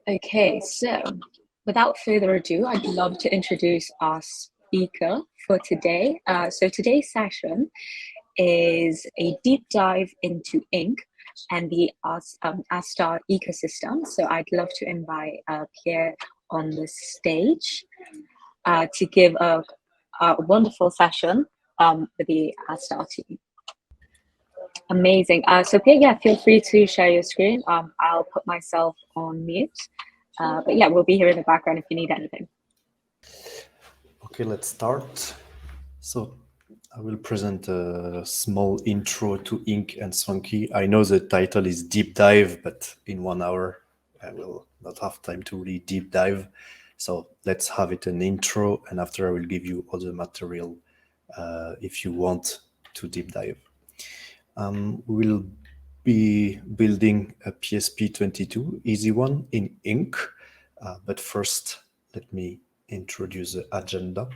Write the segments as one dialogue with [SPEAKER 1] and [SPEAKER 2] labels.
[SPEAKER 1] Okay, so without further ado, I'd love to introduce our speaker for today. So today's session is a deep dive into ink and the Astar ecosystem. So I'd love to invite Pierre on the stage to give a wonderful session with the Astar team. Amazing. So Pierre, yeah, feel free to share your screen. I'll put myself on mute. But yeah, we'll be here in the background if you need anything.
[SPEAKER 2] Okay, let's start. So I will present a small intro to Ink and Swanky. I know the title is Deep Dive, but in 1 hour, I will not have time to really deep dive. So let's have it an intro, and after I will give you all the material if you want to deep dive. We'll be building a PSP22 easy one in Ink, but first let me introduce the agenda.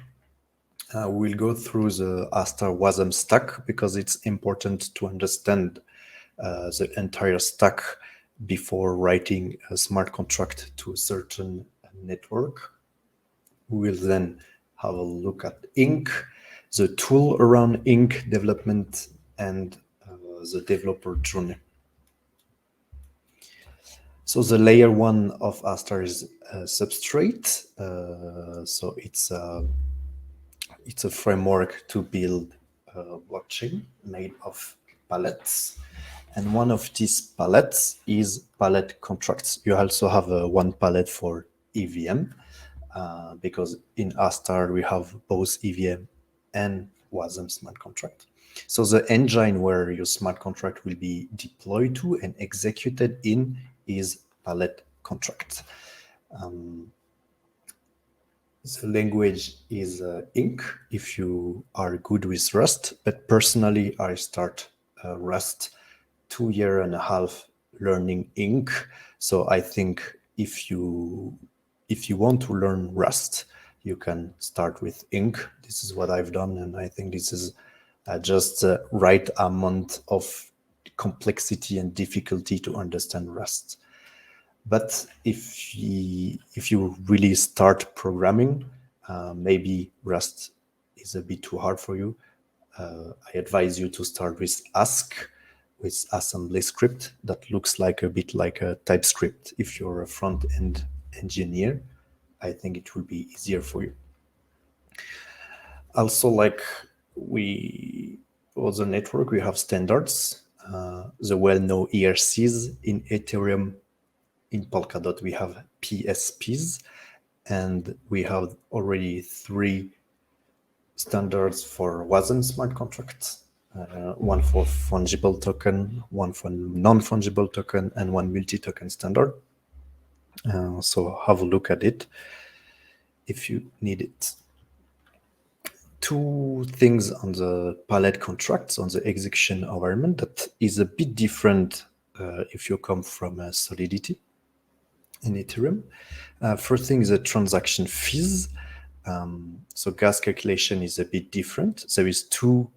[SPEAKER 2] We'll go through the Astar Wasm stack because it's important to understand the entire stack before writing a smart contract to a certain network. We'll then have a look at Ink, the tool around Ink development, and the developer journey. So the layer 1 of Astar is Substrate. So it's a framework to build a blockchain made of palettes. And one of these palettes is palette contracts. You also have one palette for EVM because in Astar we have both EVM and Wasm smart contract. So the engine where your smart contract will be deployed to and executed in is palette contract. The language is Ink if you are good with Rust, but personally I start Rust 2.5 years learning Ink. So I think if you want to learn Rust, you can start with Ink. This is what I've done, and I think this is just the right amount of complexity and difficulty to understand Rust. But if you really start programming, maybe Rust is a bit too hard for you. I advise you to start with Ask, with assembly script that looks like a bit like a TypeScript. If you're a front-end engineer, I think it will be easier for you. Also, like for the network, we have standards, the well-known ERCs in Ethereum. In Polkadot, we have PSPs, and we have already 3 standards for Wasm smart contracts, one for fungible token, one for non-fungible token, and one multi-token standard. So have a look at it if you need it. 2 things on the palette contracts on the execution environment that is a bit different if you come from Solidity in Ethereum. First thing is the transaction fees. So gas calculation is a bit different. There is 2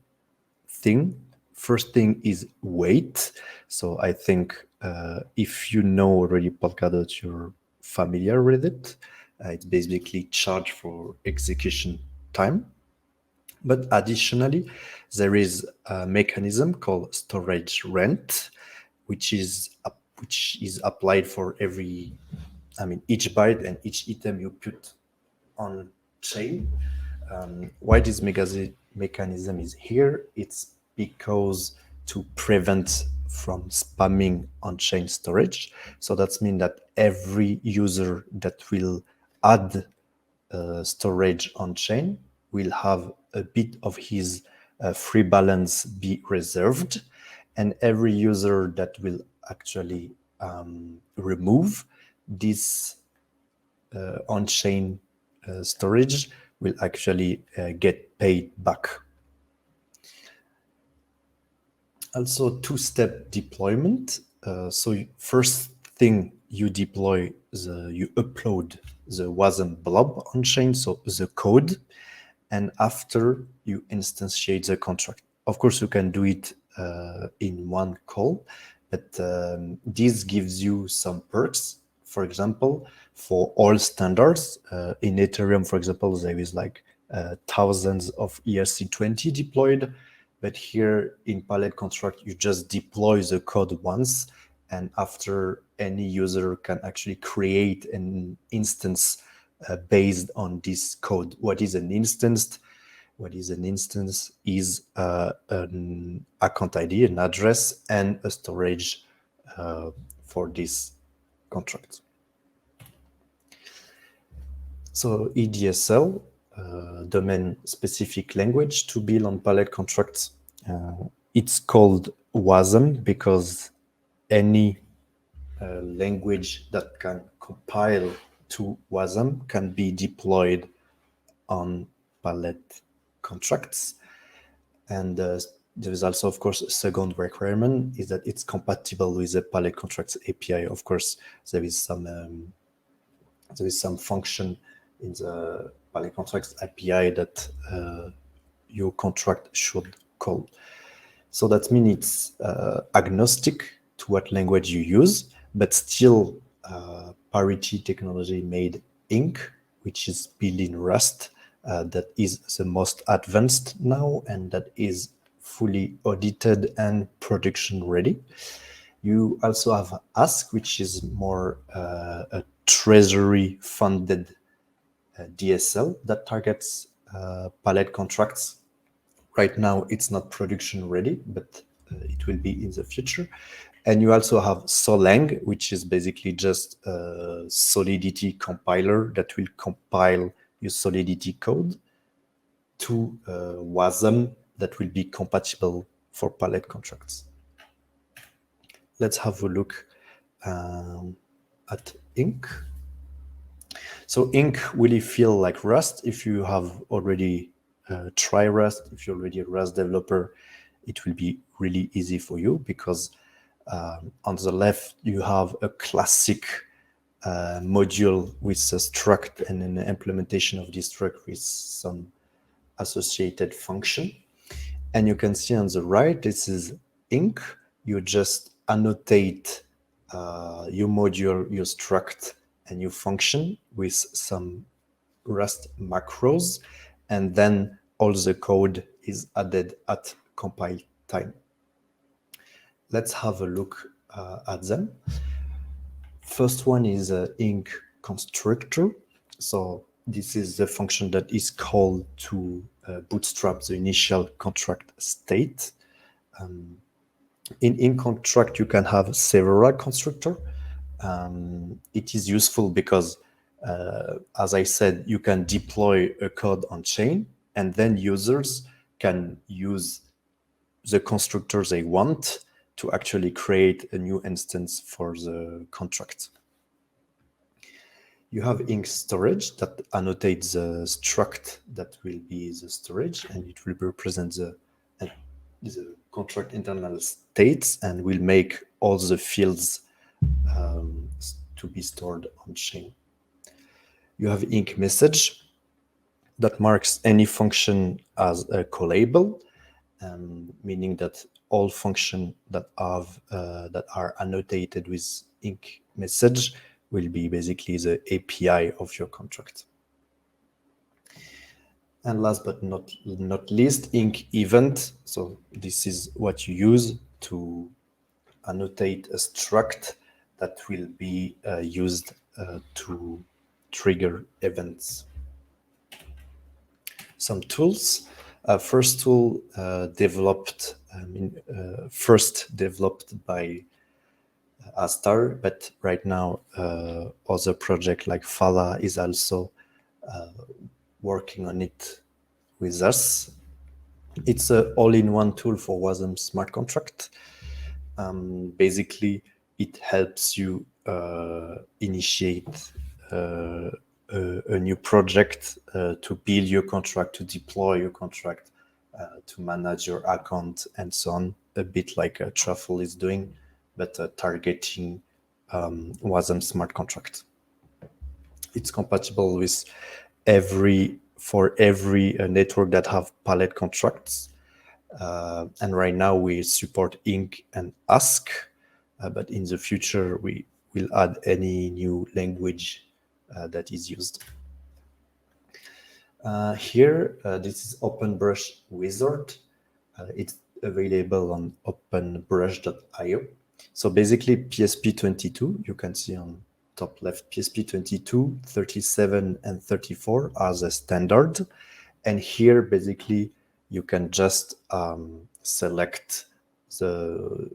[SPEAKER 2] things. First thing is weight. So I think if you know already Polkadot, you're familiar with it. It's basically charged for execution time. But additionally, there is a mechanism called storage rent, which is applied for each byte and each item you put on chain. Why this mechanism is here? It's because to prevent from spamming on-chain storage. So that means that every user that will add storage on-chain will have a bit of his free balance be reserved, and every user that will actually remove this on-chain storage will actually get paid back. Also, 2-step deployment. So first thing you deploy, you upload the Wasm blob on-chain, so the code, and after you instantiate the contract. Of course, you can do it in one call, but this gives you some perks. for example, for all standards. In Ethereum, for example, there is like thousands of ERC20 deployed, but here in Palette Contract, you just deploy the code once, and after any user can actually create an instance based on this code. What is an instance? What is an instance is an account ID, an address, and a storage for this contract. So EDSL, domain-specific language to build on Palette contracts. It's called Wasm because any language that can compile to Wasm can be deployed on Palette contracts. And there is also, of course, a second requirement is that it's compatible with the Palette contracts API. Of course, there is some function in the Palette contracts API that your contract should call. So that means it's agnostic to what language you use, but still Parity technology made Ink, which is built in Rust, that is the most advanced now and that is fully audited and production ready. You also have Ask, which is more a treasury funded DSL that targets Palette contracts. Right now, it's not production ready, but it will be in the future. And you also have Solang, which is basically just a Solidity compiler that will compile your Solidity code to Wasm that will be compatible for Palette contracts. Let's have a look at Ink. So Ink really feel like Rust. If you have already tried Rust, if you're already a Rust developer, it will be really easy for you because on the left, you have a classic module with a struct and an implementation of this struct with some associated function. And you can see on the right, this is Ink. You just annotate your module, your struct, and your function with some Rust macros, and then all the code is added at compile time. Let's have a look at them. First one is Ink constructor. So this is the function that is called to bootstrap the initial contract state. In Ink contract, you can have several constructor. It is useful because, as I said, you can deploy a code on chain, and then users can use the constructor they want to actually create a new instance for the contract. You have Ink storage that annotates the struct that will be the storage, and it will represent the contract internal states and will make all the fields to be stored on chain. You have Ink message that marks any function as a callable, meaning that all functions that are annotated with Ink message will be basically the API of your contract. And last but not least, Ink event. So this is what you use to annotate a struct that will be used to trigger events. Some tools. First tool first developed by Astar, but right now other project like Fala is also working on it with us. It's an all-in-one tool for Wasm smart contract. Basically, it helps you initiate a new project, to build your contract, to deploy your contract, to manage your account, and so on, a bit like Truffle is doing, but targeting Wasm smart contract. It's compatible with every network that have Palette contracts. And right now we support Ink and Ask, but in the future we will add any new language that is used. Here, this is OpenBrush Wizard. It's available on openbrush.io. So basically PSP22, you can see on top left, PSP22, 37, and 34 are the standard. And here, basically, you can just select the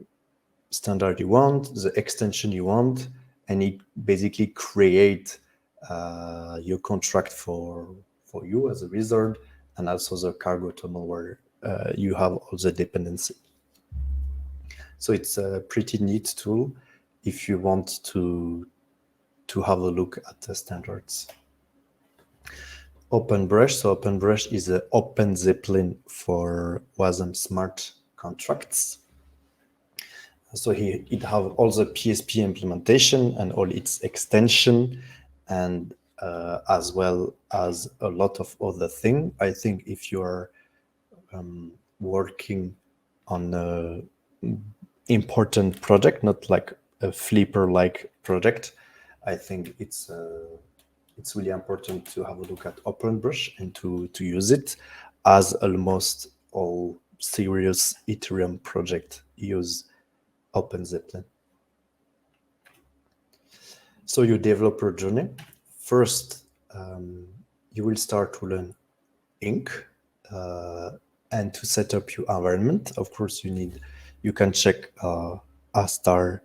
[SPEAKER 2] standard you want, the extension you want, and it basically create your contract for you as a wizard, and also the cargo tunnel where you have all the dependency. So it's a pretty neat tool if you want to have a look at the standards. OpenBrush. So OpenBrush is an open Zeppelin for Wasm smart contracts. So here it have all the PSP implementation and all its extension, and as well as a lot of other things. I think if you are working on a important project, not like a Flipper-like project, I think it's really important to have a look at OpenBrush and to use it, as almost all serious Ethereum projects use OpenZeppelin. So your developer journey. First, you will start to learn Ink, and to set up your environment. Of course, you can check Astar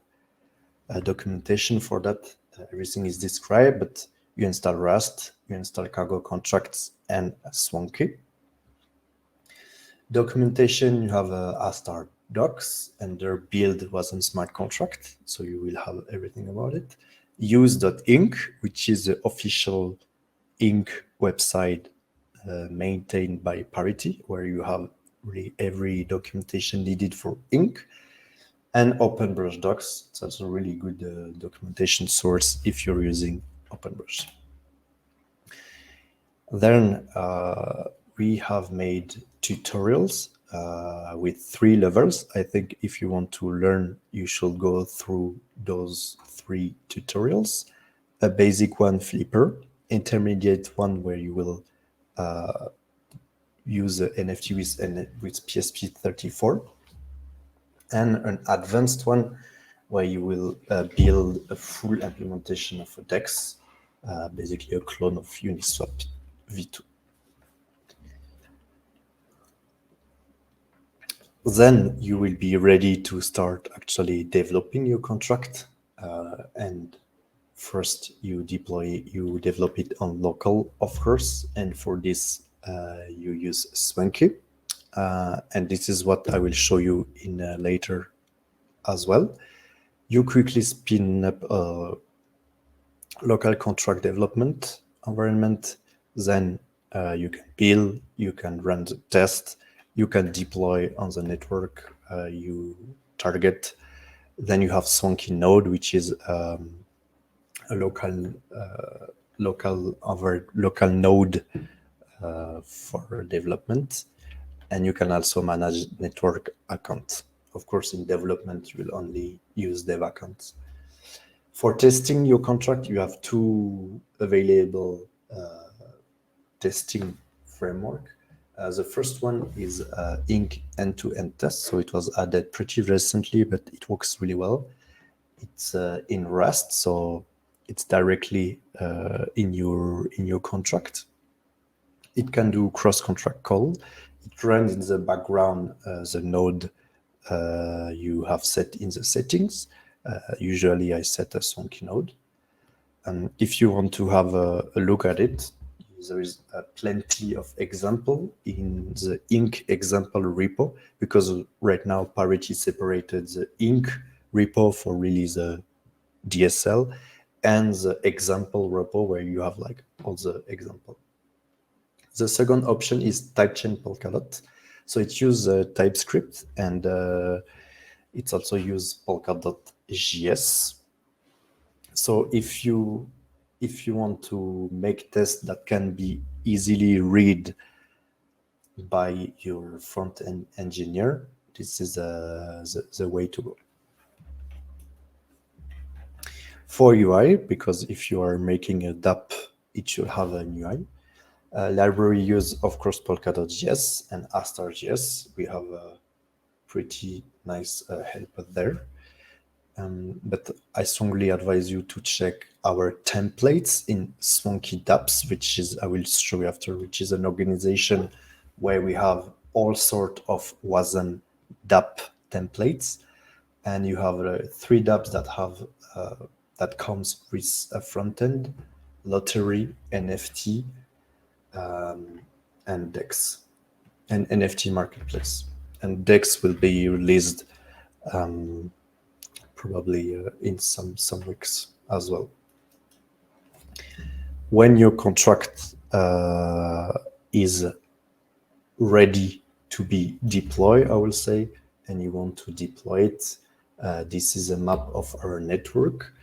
[SPEAKER 2] documentation for that. Everything is described, but you install Rust, you install cargo contracts and Swanky. Documentation, you have Astar docs, and their build Wasm smart contract, so you will have everything about it. Use.ink, which is the official Ink website maintained by Parity, where you have really every documentation needed for Ink. And OpenBrush docs, it's also a really good documentation source if you're using OpenBrush. Then we have made tutorials with 3 levels. I think if you want to learn, you should go through those 3 tutorials. A basic one, Flipper, intermediate one where you will use the NFT with PSP34, and an advanced one where you will build a full implementation of a DEX, basically a clone of Uniswap v2. Then you will be ready to start actually developing your contract, and first you develop it on local, of course, and for this you use Swanky, and this is what I will show you in later as well. You quickly spin up a local contract development environment, then you can build, you can run the test, you can deploy on the network you target. Then you have Swanky node, which is a local node for development, and you can also manage network accounts. Of course, in development, you will only use dev accounts. For testing your contract, you have 2 available testing framework. The first one is Ink end-to-end test. So it was added pretty recently, but it works really well. It's in Rust, so it's directly in your contract. It can do cross-contract call. It runs in the background the node you have set in the settings. Usually I set a Swanky node. And if you want to have a look at it, there is plenty of example in the Ink example repo, because right now Parity separated the Ink repo for really the DSL and the example repo where you have like all the example. The second option is typechain Polkadot. So it uses TypeScript, and it's also uses Polkadot.js. So if you want to make tests that can be easily read by your front-end engineer, this is the way to go. For UI, because if you are making a DApp, it should have an UI. Library use, of course, Polkadot.js and Astar.js. We have a pretty nice helper there. But I strongly advise you to check our templates in Swanky Dapps, which is, I will show you after, which is an organization where we have all sort of Wasm Dapp templates. And you have 3 dApps that have that comes with a front end, lottery, NFT, and DEX, and NFT marketplace. And DEX will be released probably in some weeks as well. When your contract is ready to be deployed, I will say, and you want to deploy it, this is a map of our network.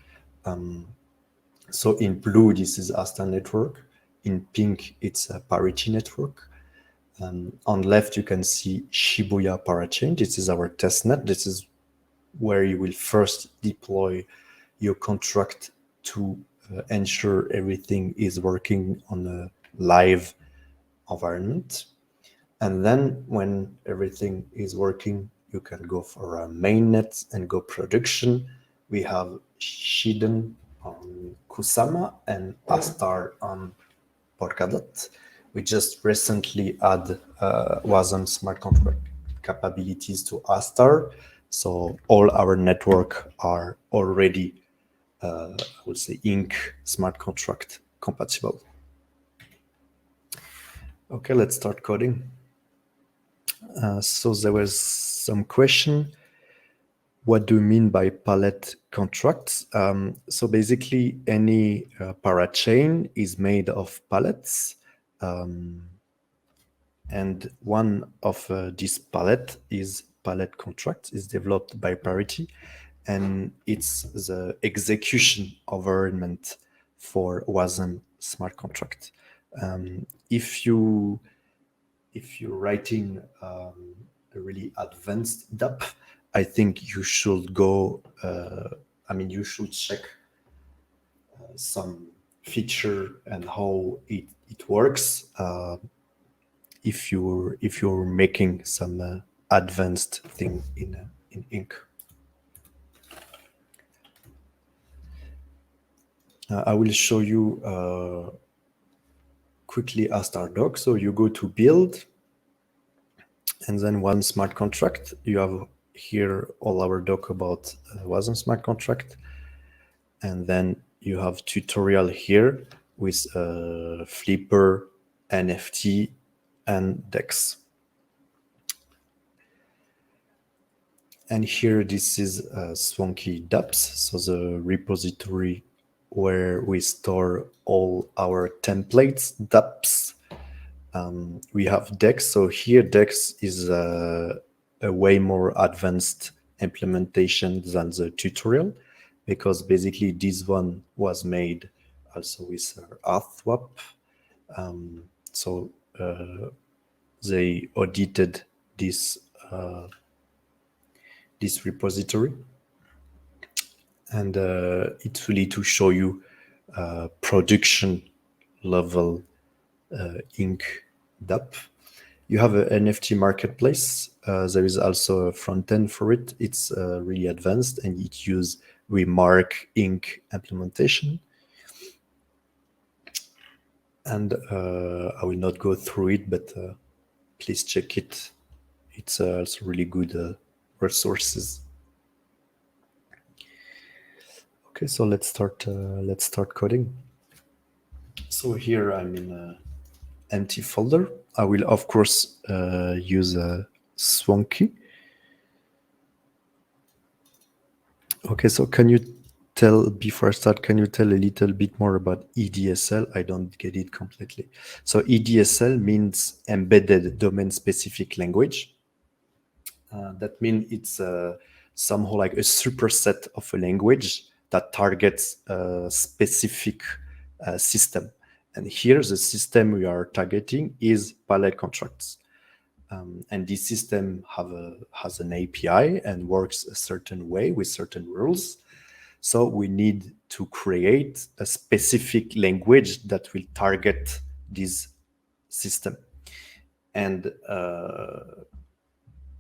[SPEAKER 2] So in blue, this is Astar network. In pink, it's a Parity network. On left, you can see Shibuya Parachain. This is our testnet. This is where you will first deploy your contract to ensure everything is working on a live environment. And then when everything is working, you can go for a mainnet and go production. We have Shiden on Kusama and Astar on Polkadot. We just recently add Wasm smart contract capabilities to Astar. So all our network are already, I would say, Inc. smart contract compatible. Okay, let's start coding. So there was some question. What do you mean by palette contracts? So basically, any parachain is made of palettes. And one of this palette is palette contract, is developed by Parity. And it's the execution environment for Wasm smart contract. If you're writing a really advanced DApp, I think you should go, you should check some feature and how it works if you're making some advanced thing in Inc. I will show you quickly Astar doc. So you go to build, and then one smart contract. You have here all our doc about Wasm smart contract, and then you have tutorial here with Flipper, NFT, and DEX. And here this is Swanky Dapps, so the repository where we store all our templates, Dapps. We have DEX, so here DEX is a way more advanced implementation than the tutorial, because basically this one was made also with Arthwap. So they audited this this repository, and it's really to show you production level Inc. DApp. You have an NFT marketplace. There is also a front end for it. It's really advanced, and it uses Remark Inc. implementation. And I will not go through it, but please check it. It's also really good resources. Okay, so let's start coding. So here I'm in an empty folder. I will of course use Swanky. Okay, so can you tell, before I start, can you tell a little bit more about EDSL? I don't get it completely. So EDSL means embedded domain specific language. That means it's somehow like a superset of a language that targets a specific system. And here the system we are targeting is palette contracts. And this system has an API and works a certain way with certain rules. So we need to create a specific language that will target this system. And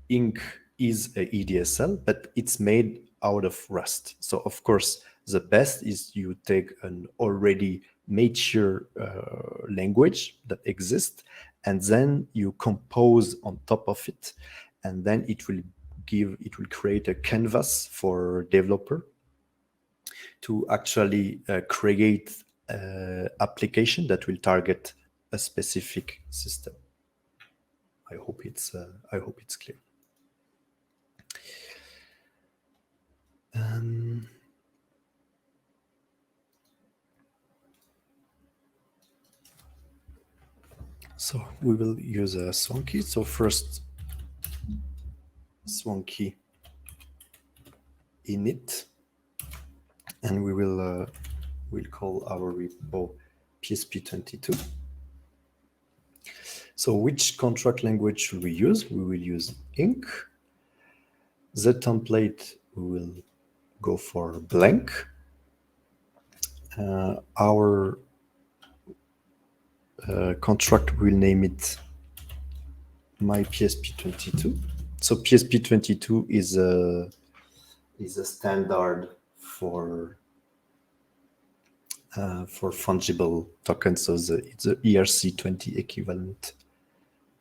[SPEAKER 2] Ink is a EDSL, but it's made out of Rust. So of course, the best is you take an already mature language that exists, and then you compose on top of it, and then it will create a canvas for developer to actually create application that will target a specific system. I hope it's clear. So we will use a Swanky. So first, Swanky init, and we will we'll call our repo PSP22. So which contract language should we use? We will use Ink. The template, we will go for blank. Our contract, will name it my PSP22. So PSP22 is a standard for fungible tokens. So it's the ERC20 equivalent,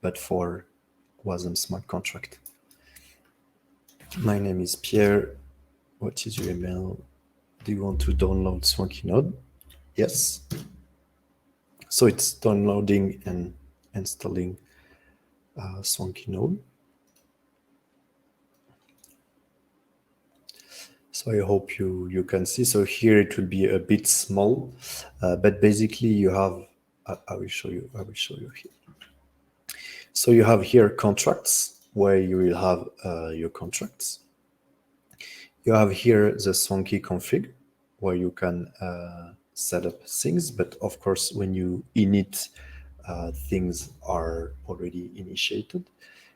[SPEAKER 2] but for Wasm smart contract. My name is Pierre. What is your email? Do you want to download Swanky Node? Yes. So it's downloading and installing Swanky Node. So I hope you can see. So here it will be a bit small, but basically you have. I will show you. Here. So you have here contracts where you will have your contracts. You have here the Swanky config where you can set up things, but of course when you init, things are already initiated.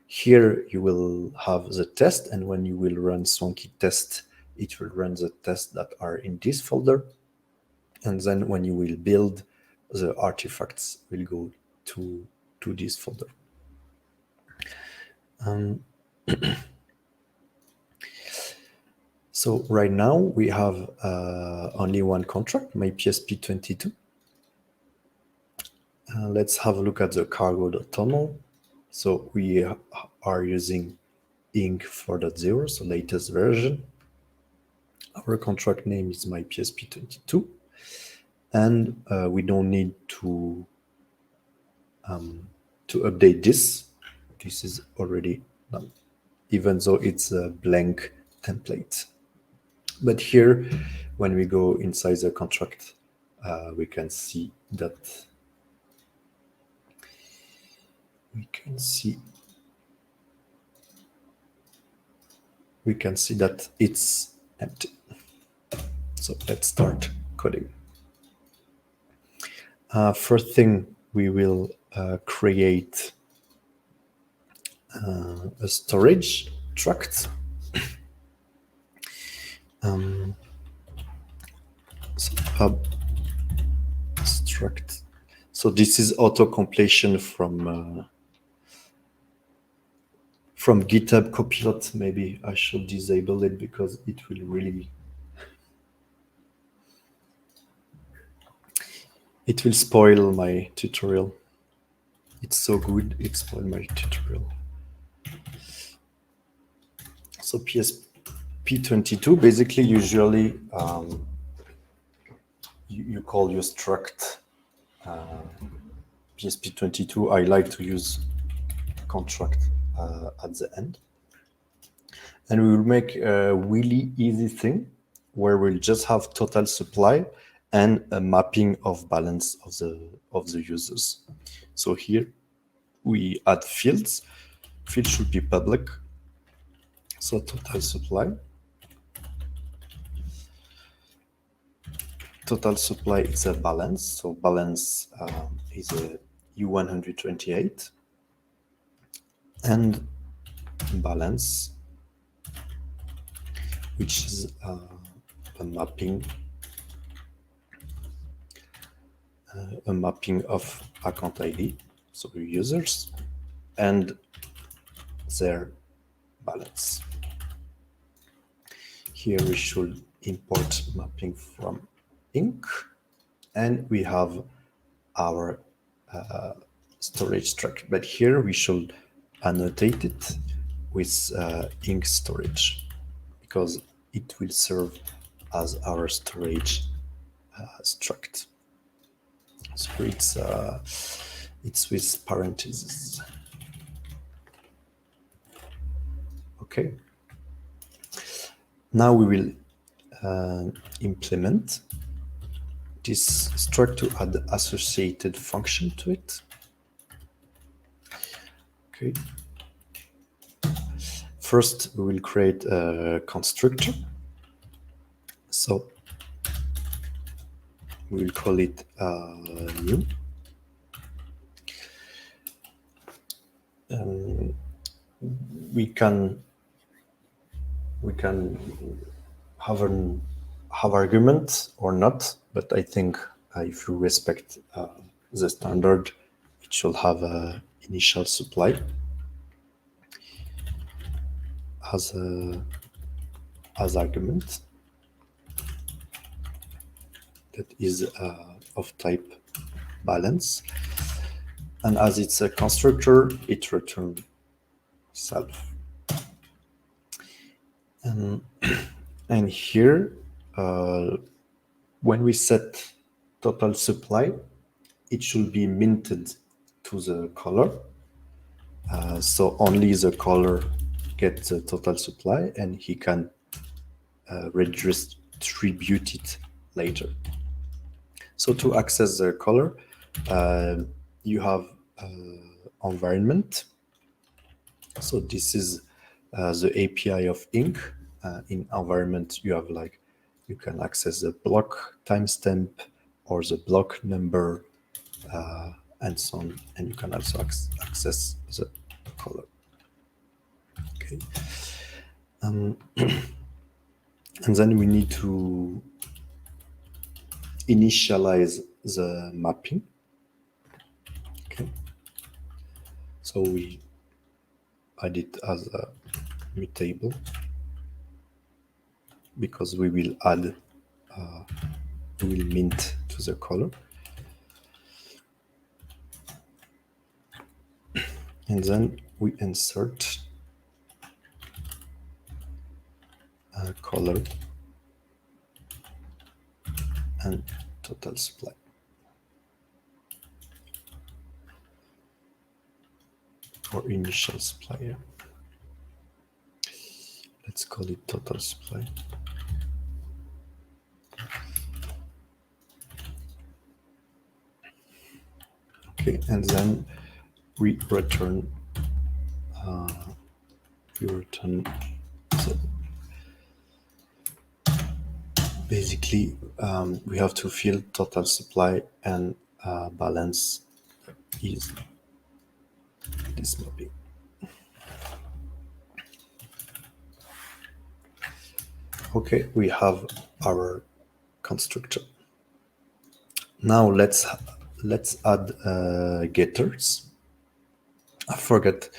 [SPEAKER 2] Here you will have the test, and when you will run Swanky test, it will run the tests that are in this folder. And then when you will build, the artifacts will go to this folder. So right now we have only one contract, my PSP22. Let's have a look at the cargo.toml. So we are using Ink 4.0, so latest version. Our contract name is my PSP22, and we don't need to update this. This is already done, even though it's a blank template. But here, when we go inside the contract, we can see that it's empty. So let's start coding. First thing, we will create a storage tract. So hub struct. So this is auto completion from GitHub Copilot. Maybe I should disable it because it will really spoil my tutorial. It's so good, it spoiled my tutorial. So PSP22, basically, usually you call your struct PSP22. I like to use contract at the end. And we will make a really easy thing where we'll just have total supply and a mapping of balance of the users. So here we add fields. Fields should be public. So total supply. Total supply is a balance. So balance is a U128. And balance, which is a mapping of account ID, so users, and their balance. Here we should import mapping from Inc, and we have our storage struct. But here we should annotate it with Inc storage, because it will serve as our storage struct. So it's with parentheses. Okay. Now we will implement this struct to add associated function to it. Okay. First, we will create a constructor. So we will call it new. We can have arguments or not, but I think if you respect the standard, it should have an initial supply as argument that is of type balance, and as it's a constructor, it returns self. And here, when we set total supply, it should be minted to the caller. So only the caller gets the total supply, and he can redistribute it later. So to access the caller, you have environment. So this is the API of Inc. In environment, you have you can access the block timestamp or the block number and so on, and you can also access the caller. Okay, and then we need to initialize the mapping. Okay, so we add it as a mutable because we will add, we will mint to the caller. And then we insert a caller and total supply. Or initial supply. Let's call it total supply. Okay, and then we return basically we have to fill total supply and balance is this mapping. Okay, we have our constructor. Now let's add getters. I forgot.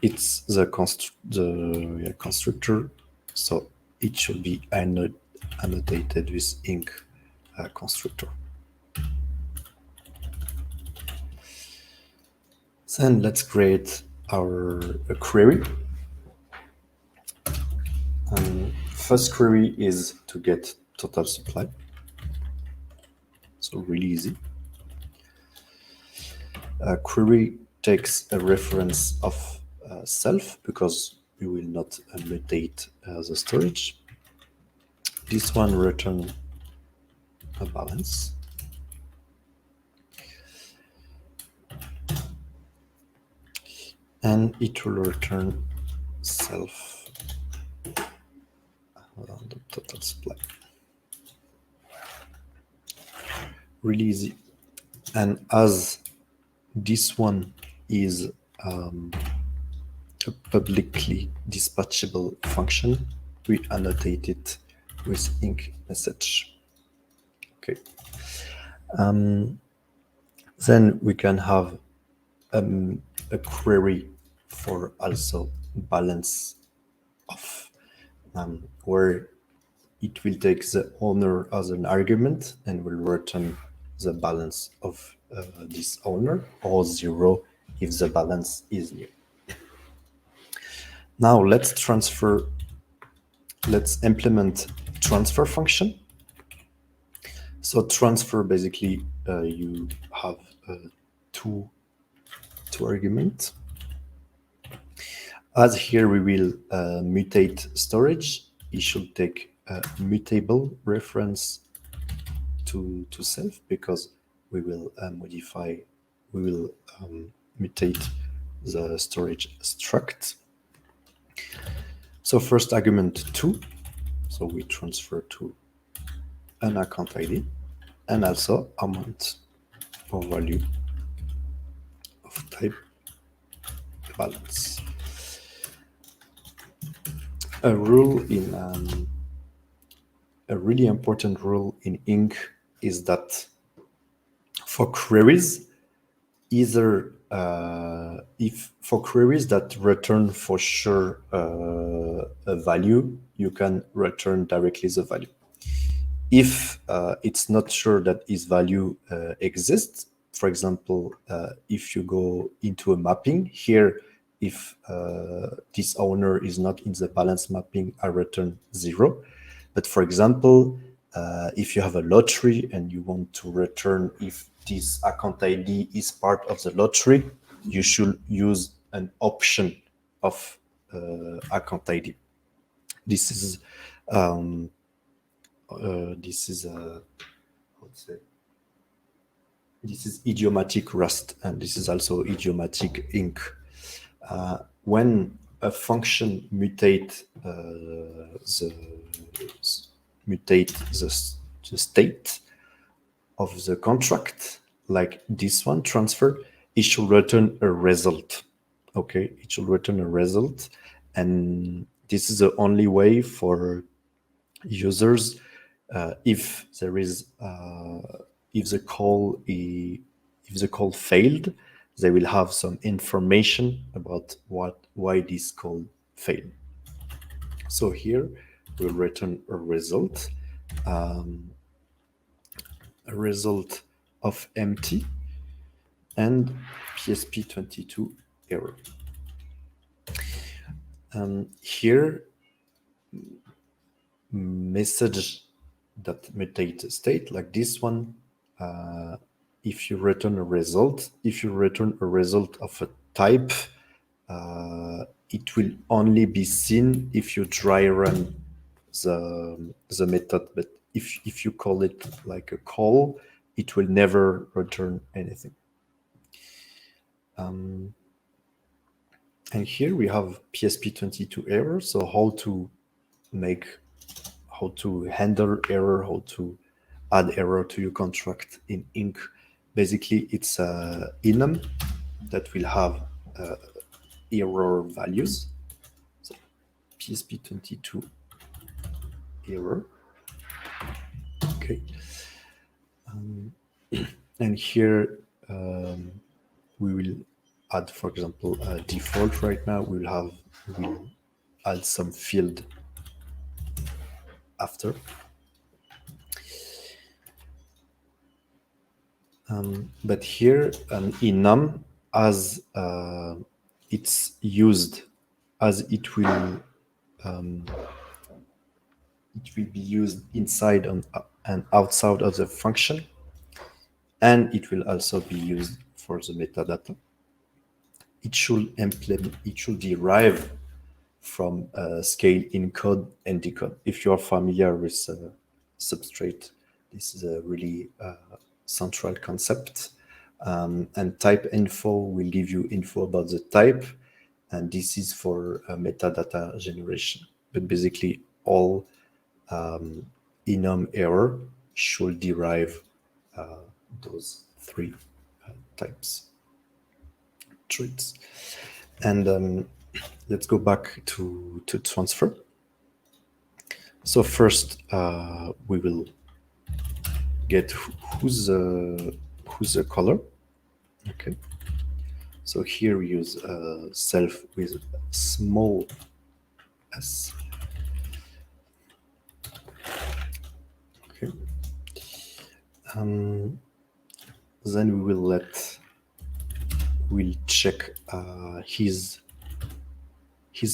[SPEAKER 2] It's the constructor, so it should be annotated with Inc constructor. Then let's create our query. First query is to get total supply. So really easy. Query takes a reference of self because we will not mutate the storage. This one return a balance. And it will return self around the total supply. Really easy. And as this one is a publicly dispatchable function, we annotate it with inc message. Okay. Then we can have a query for also balance of, where it will take the owner as an argument and will return the balance of this owner, or 0 if the balance is new. Now let's implement transfer function. So transfer, basically, you have two arguments. As here we will mutate storage, it should take a mutable reference to self, because we will mutate the storage struct. So first argument 2, so we transfer to an account ID and also amount or value of type balance. A rule in a really important rule in Inc is that for queries, either if for queries that return for sure a value, you can return directly the value. If it's not sure that this value exists, for example, if you go into a mapping here, if this owner is not in the balance mapping, I return 0. But for example, if you have a lottery and you want to return if this account ID is part of the lottery, you should use an option of account ID. This is this is idiomatic Rust, and this is also idiomatic Inc. When a function mutate the state of the contract, like this one, transfer, it should return a result. Okay, it should return a result, and this is the only way for users, if there is if the call failed, they will have some information about why this call failed. So here we'll return a result of empty and PSP22 error. Here, message that mutate state, like this one, if you return a result of a type, it will only be seen if you dry run the method. But if you call it like a call, it will never return anything. And here we have PSP22 error. So how to handle error, how to add error to your contract in Inc. Basically, it's a enum that will have error values. So PSP22 error. Okay. And here we will add, for example, a default right now. We'll add some field after. But here an enum, as it's used, as it will be used inside and outside of the function, and it will also be used for the metadata. It should derive from scale encode and decode. If you are familiar with Substrate, this is a really central concept. And type info will give you info about the type, and this is for metadata generation. But basically, all enum error should derive those three traits. And let's go back to transfer. So first, we will get who's the color. Okay. So here we use self with small s. Okay. Then we'll check his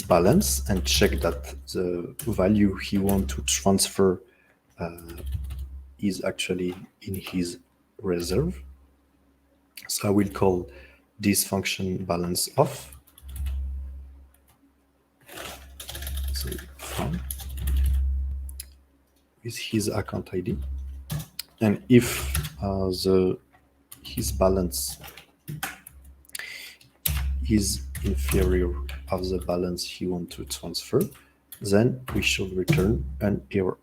[SPEAKER 2] balance and check that the value he wants to transfer is actually in his reserve. So I will call this function balance off. So from with his account ID, and if his balance is inferior of the balance he wants to transfer, then we should return an error.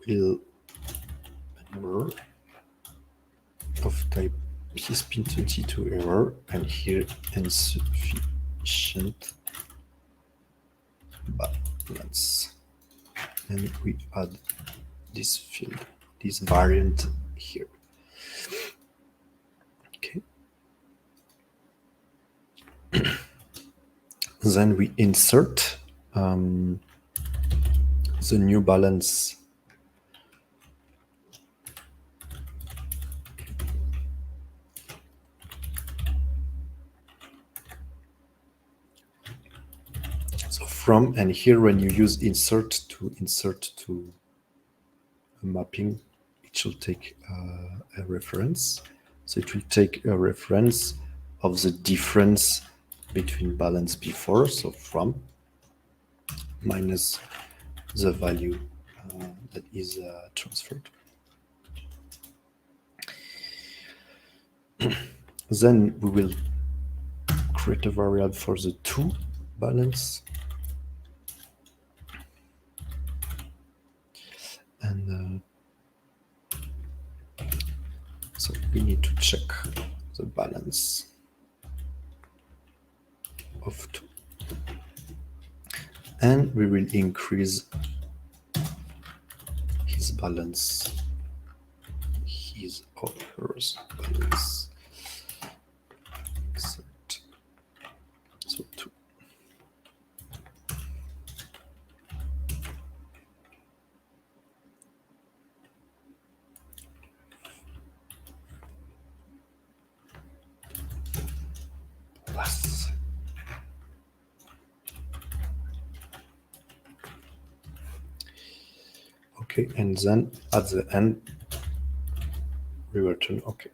[SPEAKER 2] An error of type pspin22 error, and here insufficient balance. And we add this field, this variant here. Okay. Then we insert the new balance from, and here when you use insert to a mapping, it should take a reference. So it will take a reference of the difference between balance before, so from minus the value that is transferred. Then we will create a variable for the to balance. And so we need to check the balance of 2. And we will increase his balance, his or hers balance. Except, so 2. Okay, and then at the end, we return okay.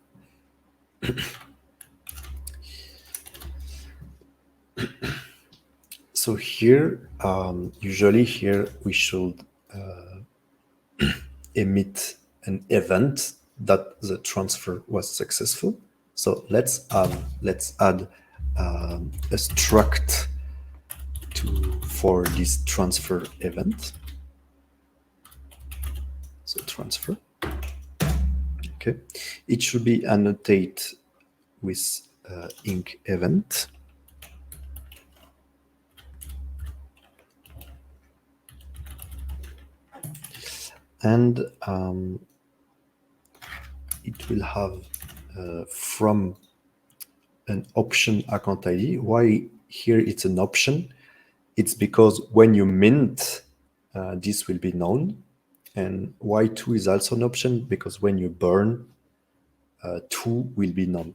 [SPEAKER 2] So here, usually here we should emit an event that the transfer was successful. So let's add a struct for this transfer event. So transfer. Okay, it should be annotated with inc event. And it will have from an option account ID. Why here it's an option? It's because when you mint, this will be known. And why 2 is also an option? Because when you burn, 2 will be known.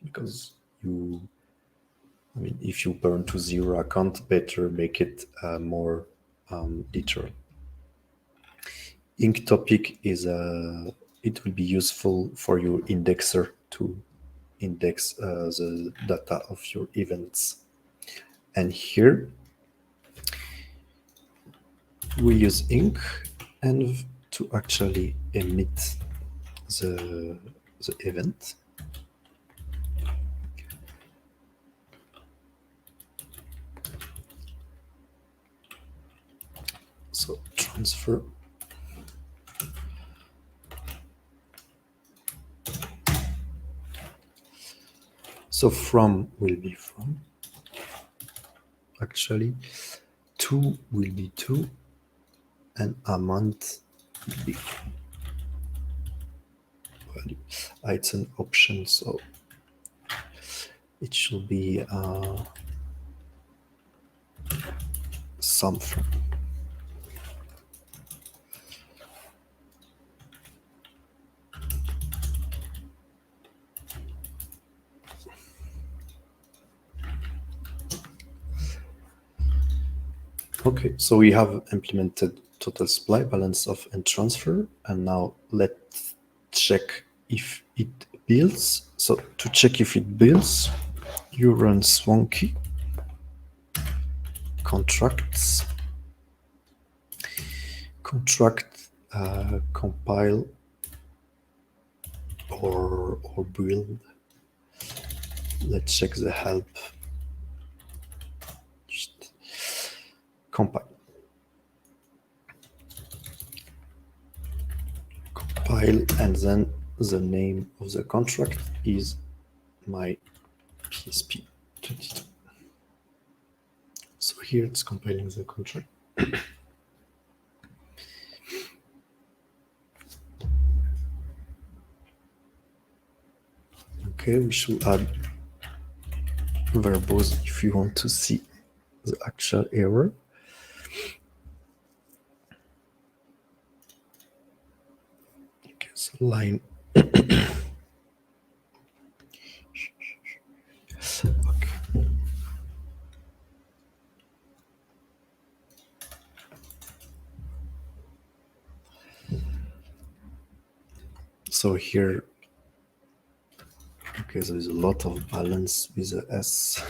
[SPEAKER 2] Because if you burn to 0 account, better make it more literal. Inc topic is it will be useful for your indexer to index the data of your events. And here we use inc and to actually emit the event. So transfer. So from will be from. actually. 2 will be 2, and amount will be value. It's an option, so it should be something. Okay, so we have implemented total supply, balance of, and transfer. And now let's check if it builds. So to check if it builds, you run Swanky contracts, contract, compile, or build. Let's check the help. Just compile. And then the name of the contract is my PSP 22. So here it's compiling the contract. Okay, we should add verbose if you want to see the actual error. Okay, so line. Okay. So here, okay, there is a lot of balance with the S.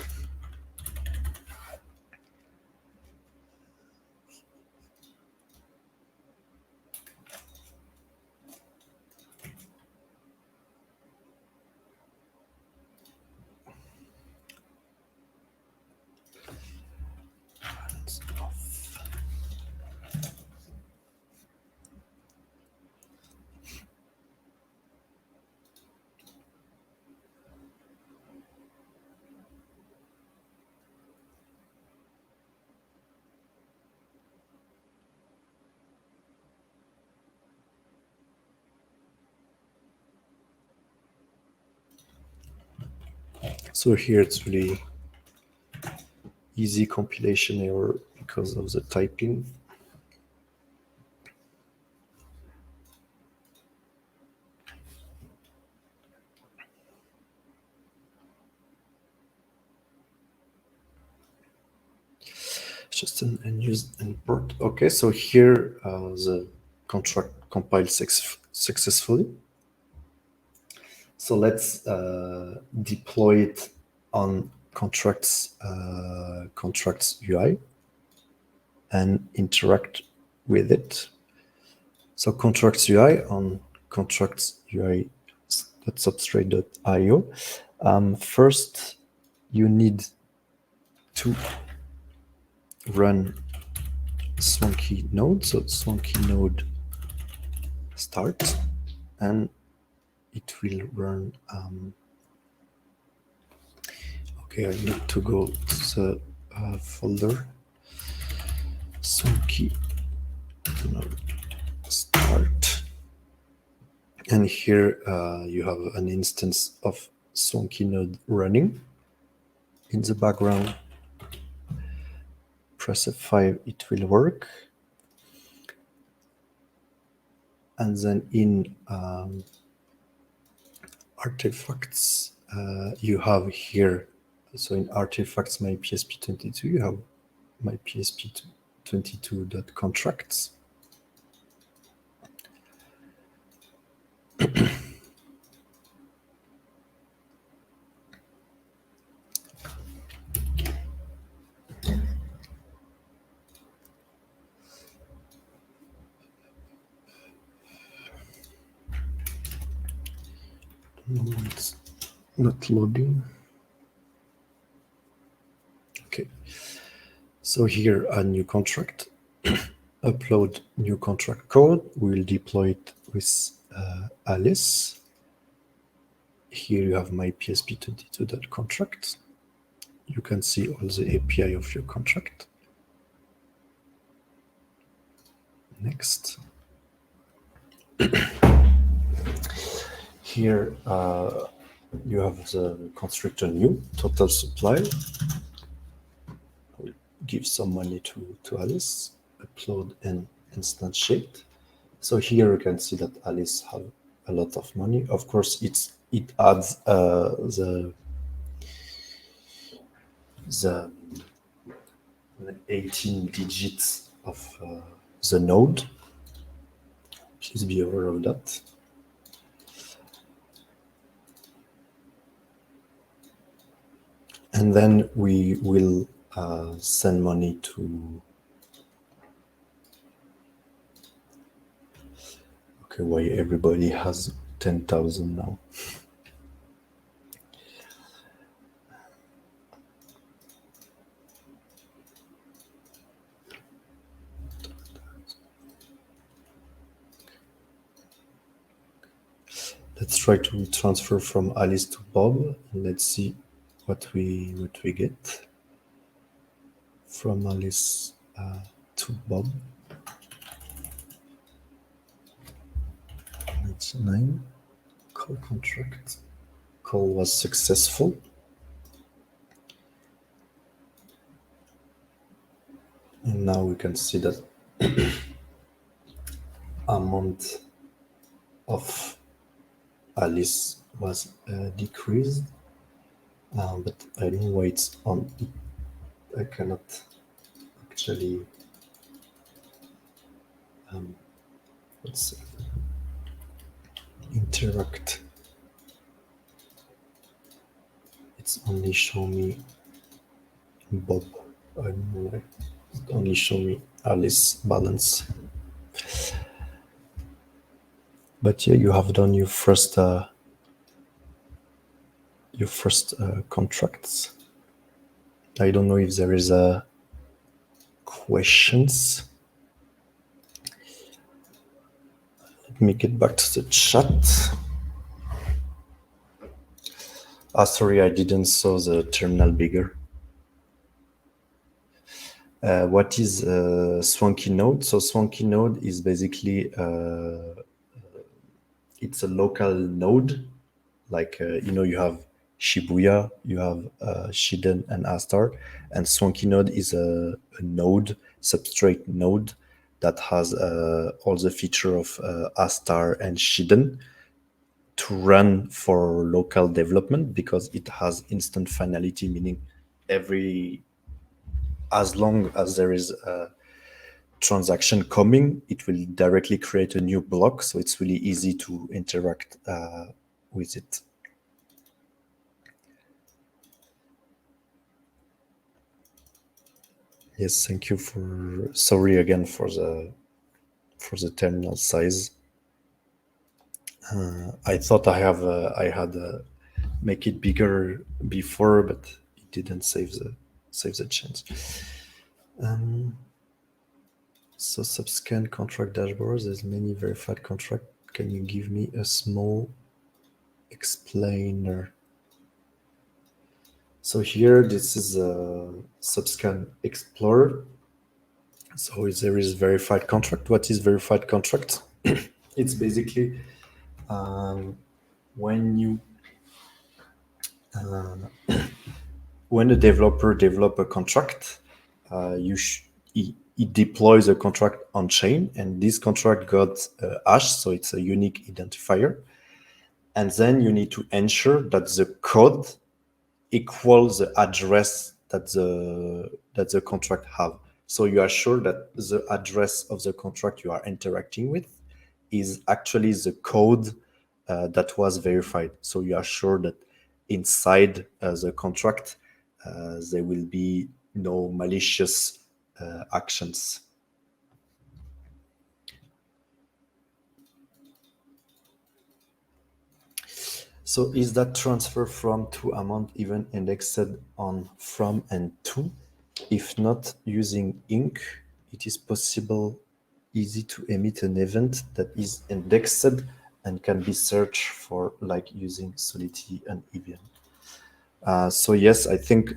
[SPEAKER 2] So here it's really easy compilation error because of the typing. Just an unused import. Okay, so here the contract compiled successfully. So let's deploy it on contracts UI and interact with it. So contracts UI on contracts UI.substrate.io. First, you need to run Swanky node. So Swanky node start, and it will run. Okay, I need to go to the folder. Swanky node start, and here you have an instance of Swanky node running in the background. Press F5, it will work. And then in artifacts, you have here, so in artifacts, my PSP22, you have my PSP22.contracts. No, it's not loading. Okay, so here a new contract. Upload new contract code. We'll deploy it with Alice. Here you have my PSP22.contract. you can see all the API of your contract. Next. Here you have the constructor new total supply. We'll give some money to Alice, upload and instantiate. So here you can see that Alice have a lot of money. Of course, it adds the 18 digits of the node. Please be aware of that. And then we will send money to. Okay, why everybody has 10,000 now? Let's try to transfer from Alice to Bob, and let's see what we get from Alice to Bob. 99 call contract. Call was successful. And now we can see that amount of Alice was decreased, but I don't know why it's on. I cannot actually. Let's see. Interact. It's only show me Bob. I don't know why. It only show me Alice balance. But yeah, you have done your first contracts. I don't know if there is questions. Let me get back to the chat. Sorry, I didn't saw the terminal bigger. What is Swanky Node? So Swanky Node is basically it's a local node. Like you have Shibuya, you have Shiden and Astar, and Swanky Node is a node, substrate node that has all the feature of Astar and Shiden to run for local development because it has instant finality, meaning as long as there is a transaction coming, it will directly create a new block. So it's really easy to interact with it. Yes, thank you for. Sorry again for the terminal size. I thought I had make it bigger before, but it didn't save the change. So subscan contract dashboards. There's many verified contract. Can you give me a small explainer? So here, this is a subscan explorer. So there is verified contract. What is verified contract? It's basically when a developer develops a contract, it deploys a contract on chain, and this contract got a hash, so it's a unique identifier. And then you need to ensure that the code equals the address that the contract have. So you are sure that the address of the contract you are interacting with is actually the code that was verified. So you are sure that inside the contract there will be no malicious actions. So is that transfer from to amount even indexed on from and to? If not using Inc, it is possible easy to emit an event that is indexed and can be searched for, like using Solidity and EVM. So yes, I think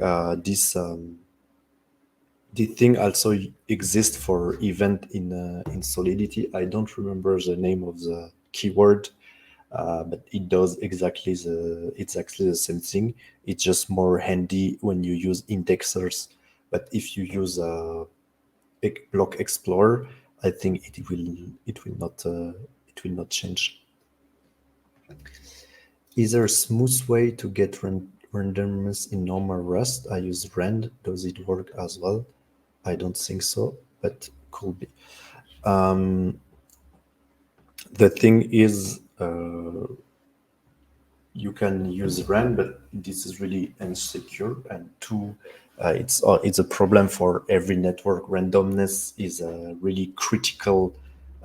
[SPEAKER 2] the thing also exists for event in Solidity. I don't remember the name of the keyword, but it does exactly the same thing. It's just more handy when you use indexers. But if you use Block Explorer, I think it will not change. Is there a smooth way to get randomness in normal Rust? I use rand. Does it work as well? I don't think so, but could be. The thing is, you can use rand, but this is really insecure. And two, it's a problem for every network. Randomness is a really critical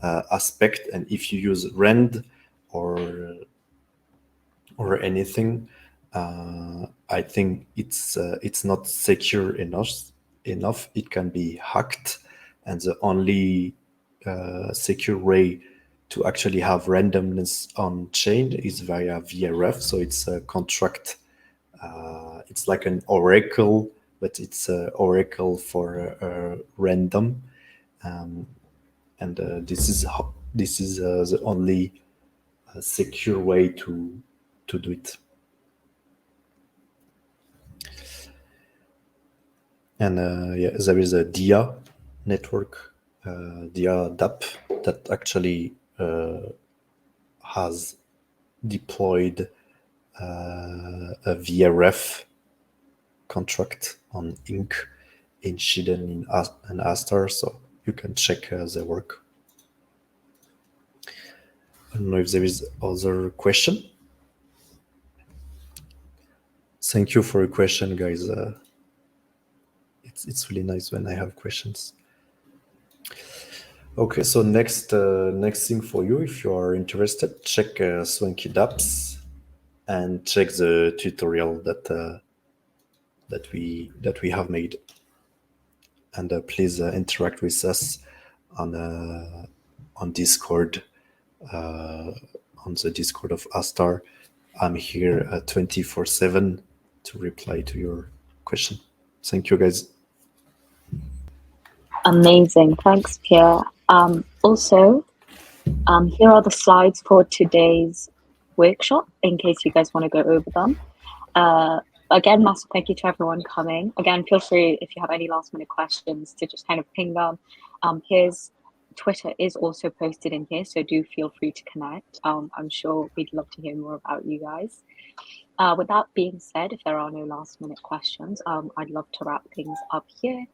[SPEAKER 2] aspect, and if you use rand or anything, I think it's not secure enough. It can be hacked, and the only secure way to actually have randomness on chain is via VRF. So it's a contract. It's like an oracle, but it's an oracle for random, and this is the only secure way to do it. And yeah, there is a DIA network, DIA DApp, that actually has deployed a VRF contract on Inc. in Shiden and Astar, so you can check their work. I don't know if there is other question. Thank you for your question, guys. It's really nice when I have questions. Okay, so next thing for you, if you are interested, check Swanky Dapps and check the tutorial that we have made, and please interact with us on Discord, on the Discord of Astar. I'm here 24/7 to reply to your question. Thank you, guys.
[SPEAKER 1] Amazing. Thanks, Pierre. Also, here are the slides for today's workshop in case you guys want to go over them. Again, massive thank you to everyone coming. Again, feel free if you have any last minute questions to just kind of ping them. Pierre's Twitter is also posted in here, so do feel free to connect. I'm sure we'd love to hear more about you guys. With that being said, if there are no last minute questions, I'd love to wrap things up here.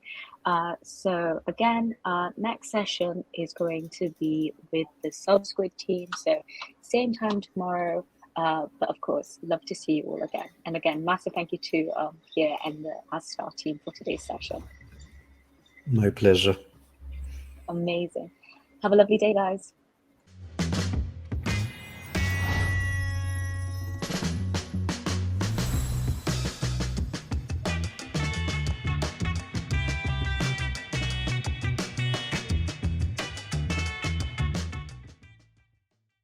[SPEAKER 1] So again, next session is going to be with the Subsquid team. So same time tomorrow, but of course, love to see you all again. And again, massive thank you to Pierre and the Astar team for today's session.
[SPEAKER 2] My pleasure.
[SPEAKER 1] Amazing. Have a lovely day, guys.